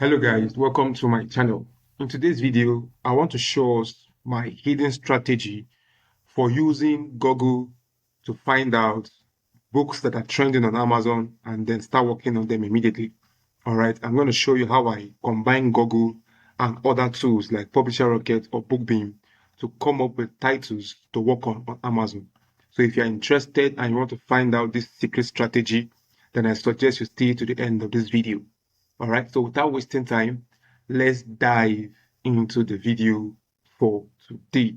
Hello guys, welcome to my channel. In today's video, I want to show us my hidden strategy for using Google to find out books that are trending on Amazon and then start working on them immediately. All right, I'm going to show you how I combine Google and other tools like Publisher Rocket or BookBeam to come up with titles to work on Amazon. So if you're interested and you want to find out this secret strategy, then I suggest you stay to the end of this video. All right, so without wasting time, let's dive into the video for today.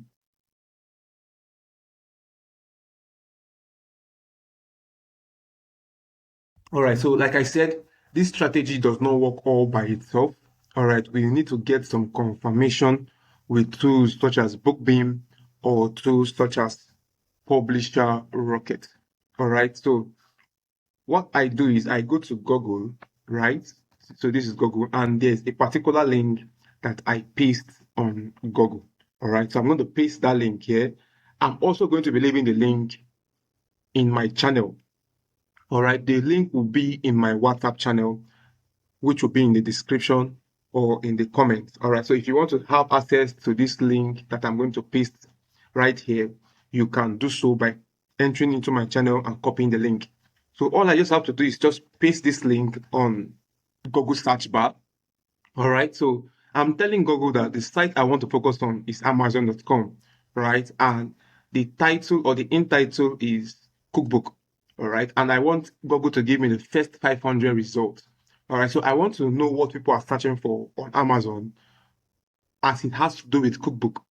All right, so like I said, this strategy does not work all by itself. All right, we need to get some confirmation with tools such as BookBeam or tools such as Publisher Rocket. All right, so what I do is I go to Google, right? So this is Google, and there's a particular link that I paste on Google. All right, so I'm going to paste that link here. I'm also going to be leaving the link in my channel. All right, the link will be in my WhatsApp channel, which will be in the description or in the comments. All right, so if you want to have access to this link that I'm going to paste right here, you can do so by entering into my channel and copying the link. So all I just have to do is just paste this link on Google search bar. All right, so I'm telling Google that the site I want to focus on is Amazon.com, right? And the title or the in title is cookbook, all right? And I want Google to give me the first 500 results, all right? So I want to know what people are searching for on Amazon as it has to do with cookbook,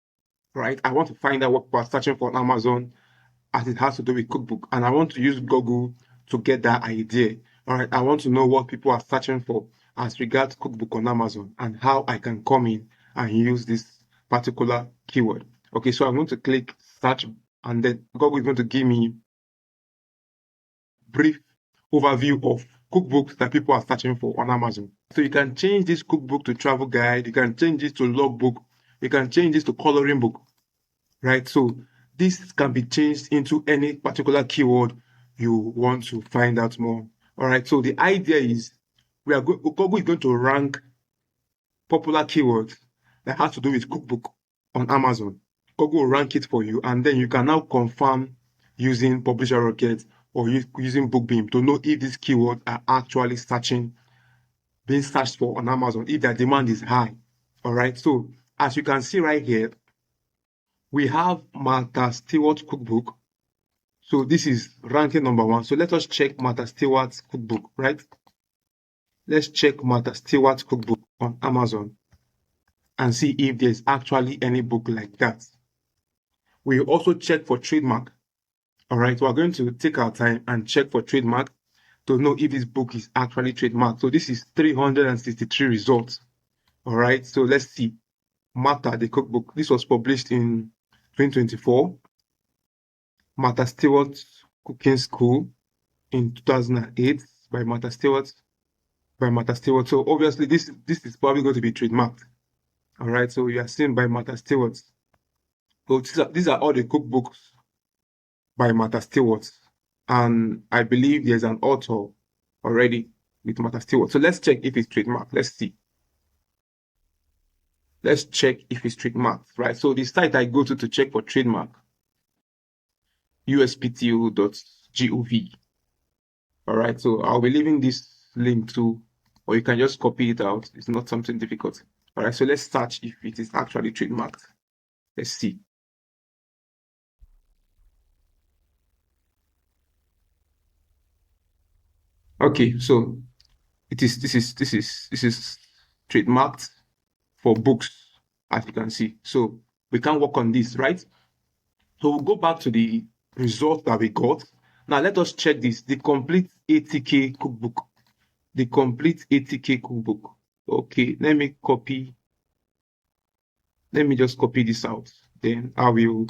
right? I want to find out what people are searching for on Amazon as it has to do with cookbook. And I want to use Google to get that idea. All right. I want to know what people are searching for as regards cookbook on Amazon and how I can come in and use this particular keyword. Okay. So I'm going to click search and then Google is going to give me brief overview of cookbooks that people are searching for on Amazon. So you can change this cookbook to travel guide. You can change this to logbook. You can change this to coloring book, right? So this can be changed into any particular keyword you want to find out more. All right. So the idea is Google is going to rank popular keywords that has to do with cookbook on Amazon. Google will rank it for you, and then you can now confirm using Publisher Rocket or using BookBeam to know if these keywords are actually being searched for on Amazon, if their demand is high. All right. So as you can see right here, we have Martha Stewart cookbook. So this is ranking number 1. So let us check Martha Stewart's cookbook, right? Let's check Martha Stewart's cookbook on Amazon and see if there's actually any book like that. We also check for trademark. All right, we're going to take our time and check for trademark to know if this book is actually trademarked. So this is 363 results. All right, so let's see. Martha, the cookbook. This was published in 2024. Martha Stewart's Cooking School in 2008 by Martha Stewart. So obviously this is probably going to be trademarked. All right, so you are seeing by Martha Stewart. So these are all the cookbooks by Martha Stewart, and I believe there's an author already with Martha Stewart. So let's check if it's trademarked. Let's see. Let's check if it's trademarked, right? So the site I go to check for trademark, uspto.gov. All right, so I'll be leaving this link too, or you can just copy it out. It's not something difficult. All right, so let's search if it is actually trademarked. Let's see. Okay, so this is trademarked for books, as you can see. So we can work on this, right? So we'll go back to the result that we got. Now let us check this, the complete 80K cookbook. The complete 80K cookbook. Okay, let me just copy this out. Then I will.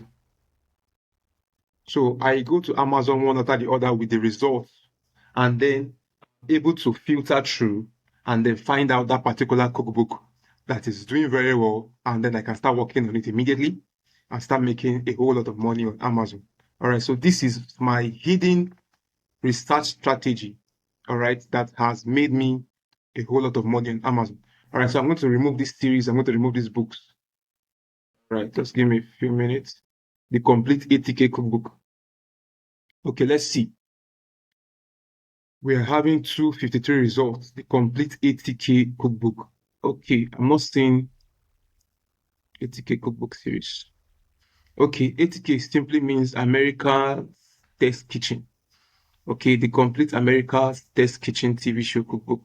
So I go to Amazon one after the other with the results and then able to filter through and then find out that particular cookbook that is doing very well. And then I can start working on it immediately and start making a whole lot of money on Amazon. All right. So this is my hidden research strategy. All right. That has made me a whole lot of money on Amazon. All right, so I'm going to remove this series. I'm going to remove these books. All right, just give me a few minutes. The complete ATK cookbook. Okay, let's see. We are having 253 results. The complete ATK cookbook. Okay, I'm not seeing ATK cookbook series. Okay, ATK simply means America's Test Kitchen. Okay, the complete America's Test Kitchen TV show cookbook.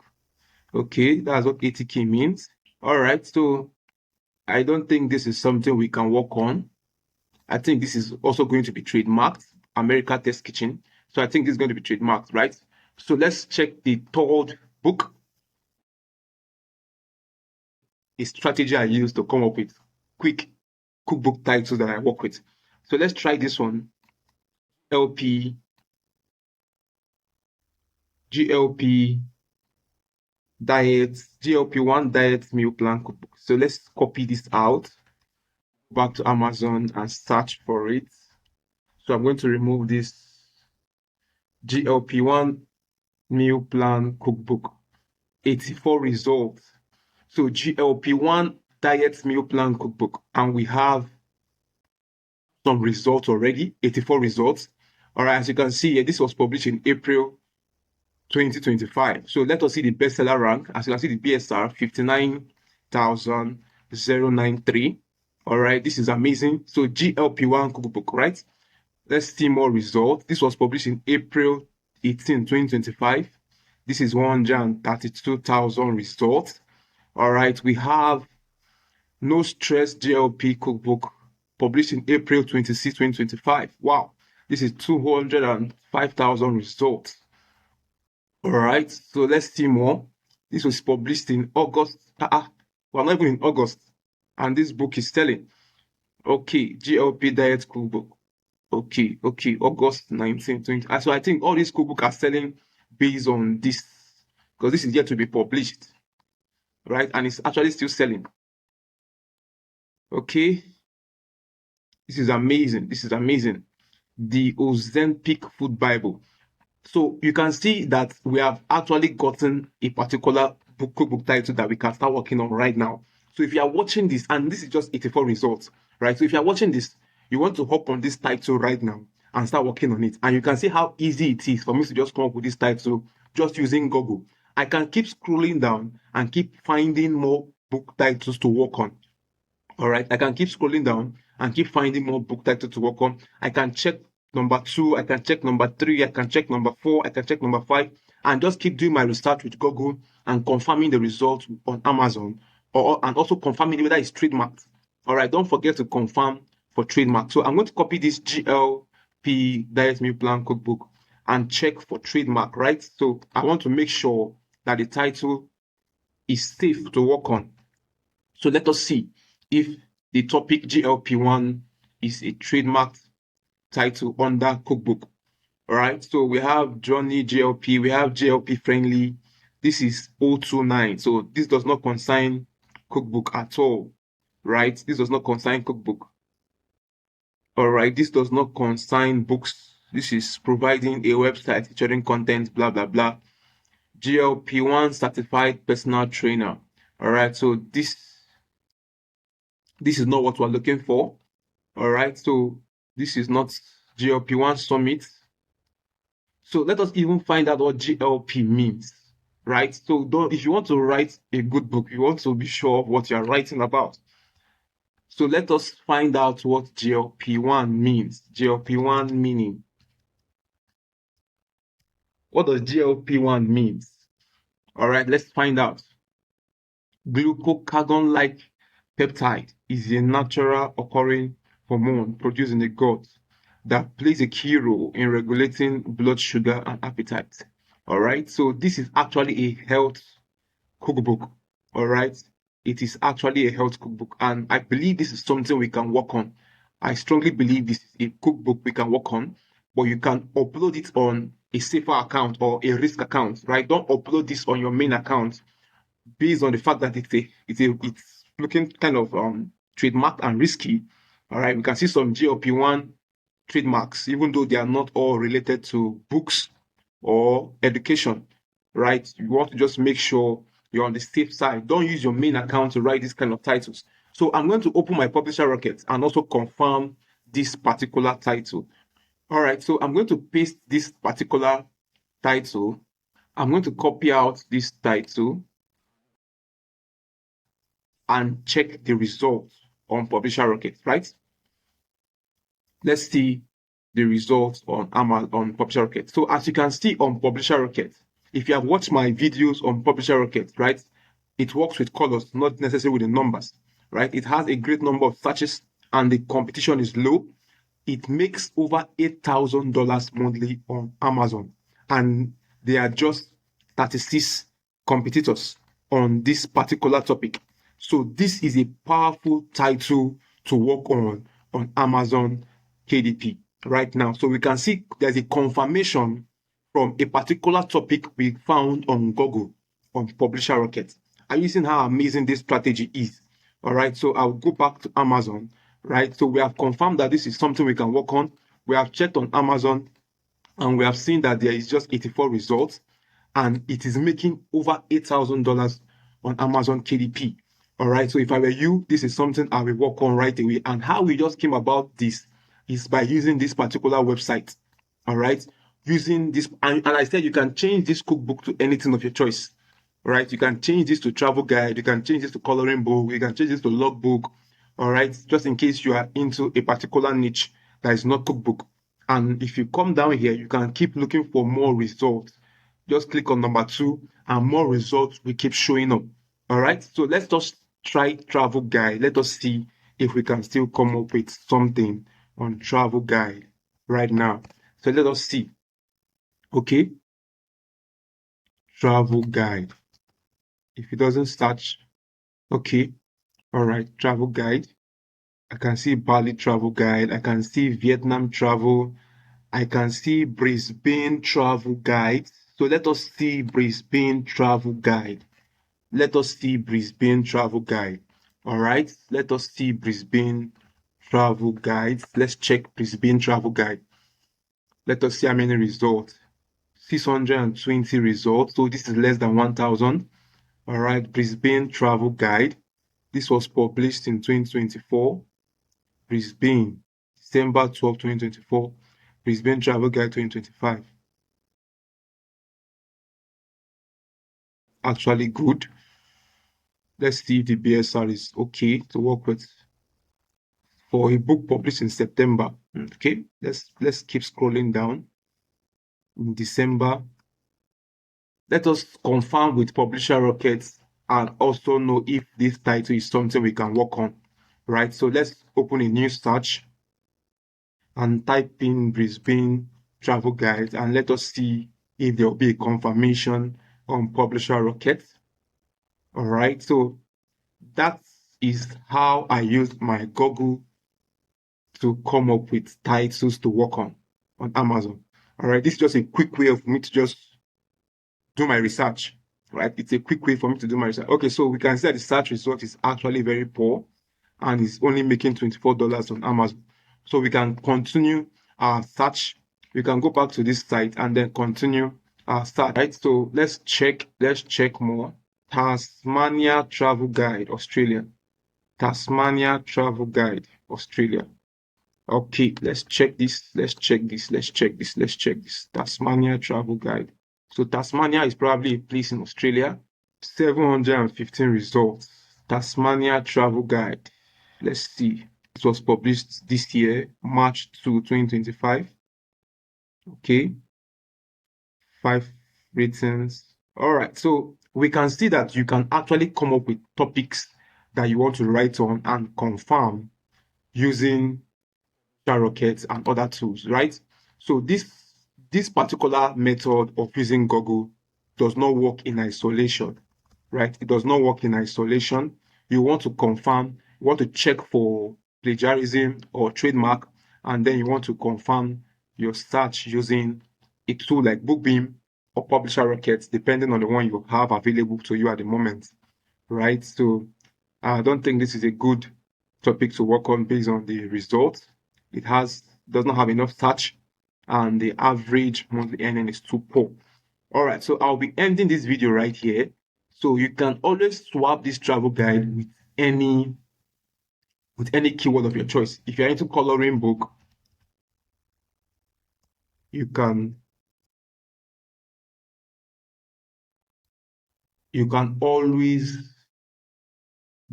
Okay, that's what ATK means. All right, so I don't think this is something we can work on. I think this is also going to be trademarked, America Test Kitchen. So I think this is going to be trademarked, right? So let's check the third book, a strategy I use to come up with quick cookbook titles that I work with. So let's try this one. LP, GLP diet, GLP-1 diet meal plan cookbook. So let's copy this out, back to Amazon and search for it. So I'm going to remove this GLP-1 meal plan cookbook, 84 results. So GLP-1 diet meal plan cookbook, and we have some results already, 84 results. All right, as you can see here, this was published in April 2025. So let us see the bestseller rank. As you can see, the BSR 59,093. All right, this is amazing. So GLP-1 cookbook, right? Let's see more results. This was published in April 18, 2025. This is 132,000 results. All right, we have No Stress GLP cookbook published in April 26, 2025. Wow, this is 205,000 results. All right, so let's see more. This was published in August. We're not even in August, and this book is selling. Okay, GLP diet cookbook. Okay, August 19, 20. So I think all these cookbooks are selling based on this, because this is yet to be published, right? And it's actually still selling. Okay, this is amazing. This is amazing. The Ozempic Food Bible. So you can see that we have actually gotten a particular cookbook title that we can start working on right now. So if you are watching this, and this is just 84 results, right? So if you are watching this, you want to hop on this title right now and start working on it. And you can see how easy it is for me to just come up with this title just using Google. I can keep scrolling down and keep finding more book titles to work on. All right, I can keep scrolling down and keep finding more book titles to work on. I can check number 2, I can check number 3, I can check number 4, I can check number 5, and just keep doing my research with Google and confirming the results on Amazon, and also confirming whether it's trademarked. All right, don't forget to confirm for trademark. So I'm going to copy this GLP Diet Meal Plan Cookbook and check for trademark, right? So I want to make sure that the title is safe to work on. So let us see if the topic GLP-1 is a trademarked title under cookbook. All right, so we have Johnny GLP, we have GLP friendly. This is 029, so this does not concern cookbook at all, right? This does not concern cookbook. All right, this does not concern books. This is providing a website featuring content, blah, blah, blah. GLP-1 certified personal trainer. All right, so this is not what we're looking for. All right, so this is not GLP-1 summit. So let us even find out what GLP means, right? So if you want to write a good book, you want to be sure of what you're writing about. So let us find out what GLP-1 means. GLP-1 meaning. What does GLP-1 means? All right, let's find out. Glucagon-like peptide is a natural occurring hormone produced in the gut that plays a key role in regulating blood sugar and appetite. All right, so this is actually a health cookbook. All right, it is actually a health cookbook, and I believe this is something we can work on. I strongly believe this is a cookbook we can work on, but you can upload it on a safer account or a risk account, right? Don't upload this on your main account based on the fact that it's looking kind of trademarked and risky. All right, we can see some GLP-1 trademarks, even though they are not all related to books or education, right? You want to just make sure You're on the safe side. Don't use your main account to write this kind of titles. So I'm going to open my Publisher Rocket and also confirm this particular title. All right, so I'm going to paste this particular title. I'm going to copy out this title and check the results on Publisher Rocket, right? Let's see the results on Amazon on Publisher Rocket. So as you can see on Publisher Rocket, if you have watched my videos on Publisher Rocket, right, it works with colors, not necessarily with the numbers, right? It has a great number of searches and the competition is low. It makes over $8,000 monthly on Amazon, and there are just 36 competitors on this particular topic. So this is a powerful title to work on Amazon KDP right now. So we can see there's a confirmation from a particular topic we found on Google on Publisher Rocket. Are you seeing how amazing this strategy is? All right, so I'll go back to Amazon, right? So we have confirmed that this is something we can work on. We have checked on Amazon and we have seen that there is just 84 results and it is making over $8,000 on Amazon KDP. All right, so if I were you, this is something I will work on right away. And how we just came about this is by using this particular website. All right, using this, and I said you can change this cookbook to anything of your choice. All right, you can change this to travel guide, you can change this to coloring book, you can change this to logbook. All right, just in case you are into a particular niche that is not cookbook. And if you come down here, you can keep looking for more results. Just click on number 2 and more results will keep showing up. All right, so let's just try travel guide. Let us see if we can still come up with something on travel guide right now. So let us see. Okay, travel guide. If it doesn't start, okay, all right, travel guide. I can see Bali travel guide. I can see Vietnam travel. I can see Brisbane travel guide. So let us see Brisbane travel guide. Let us see Brisbane travel guide. All right, let us see Brisbane travel guide. Let's check Brisbane travel guide. Let us see how many results. 620 results. So this is less than 1,000. All right, Brisbane travel guide. This was published in 2024. Brisbane, December 12, 2024. Brisbane travel guide 2025. Actually good. Let's see if the BSR is okay to work with for a book published in September. Okay, let's keep scrolling down. In December, let us confirm with Publisher Rockets and also know if this title is something we can work on, right? So let's open a new search and type in Brisbane travel guide and let us see if there will be a confirmation on Publisher Rocket. All right, so that is how I use my Google to come up with titles to work on Amazon. All right, this is just a quick way of me to just do my research, right? It's a quick way for me to do my research. Okay, so we can see that the search result is actually very poor and is only making $24 on Amazon. So we can continue our search. We can go back to this site and then continue our search, right? So let's check more. Tasmania Travel Guide, Australia. Tasmania Travel Guide, Australia. Okay, let's check this. Tasmania Travel Guide. So Tasmania is probably a place in Australia. 715 results. Tasmania Travel Guide. Let's see. It was published this year, March 2, 2025. Okay. 5 ratings. All right. So we can see that you can actually come up with topics that you want to write on and confirm using Rockets and other tools, right? So this particular method of using Google does not work in isolation, right? It does not work in isolation. You want to confirm, you want to check for plagiarism or trademark, and then you want to confirm your search using a tool like BookBeam or Publisher Rockets, depending on the one you have available to you at the moment, right? So I don't think this is a good topic to work on based on the results. It does not have enough search and the average monthly earning is too poor. All right, so I'll be ending this video right here. So you can always swap this travel guide with any keyword of your choice. If you're into coloring book, you can always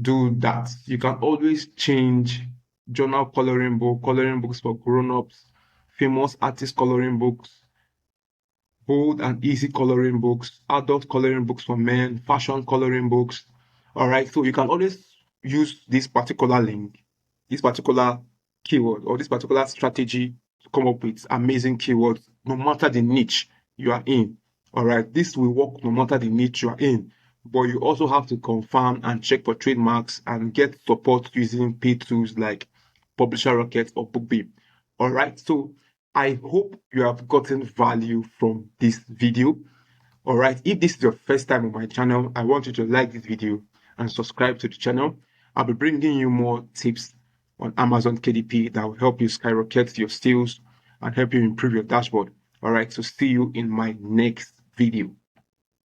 do that. You can always change journal coloring book, coloring books for grown-ups, famous artist coloring books, bold and easy coloring books, adult coloring books for men, fashion coloring books. All right, so you can always use this particular link, this particular keyword, or this particular strategy to come up with amazing keywords, no matter the niche you are in. All right, this will work no matter the niche you are in. But you also have to confirm and check for trademarks and get support using paid tools like Publisher Rocket or BookBeam. All right, so I hope you have gotten value from this video. All right, if this is your first time on my channel, I want you to like this video and subscribe to the channel. I'll be bringing you more tips on Amazon KDP that will help you skyrocket your sales and help you improve your dashboard. All right, so see you in my next video.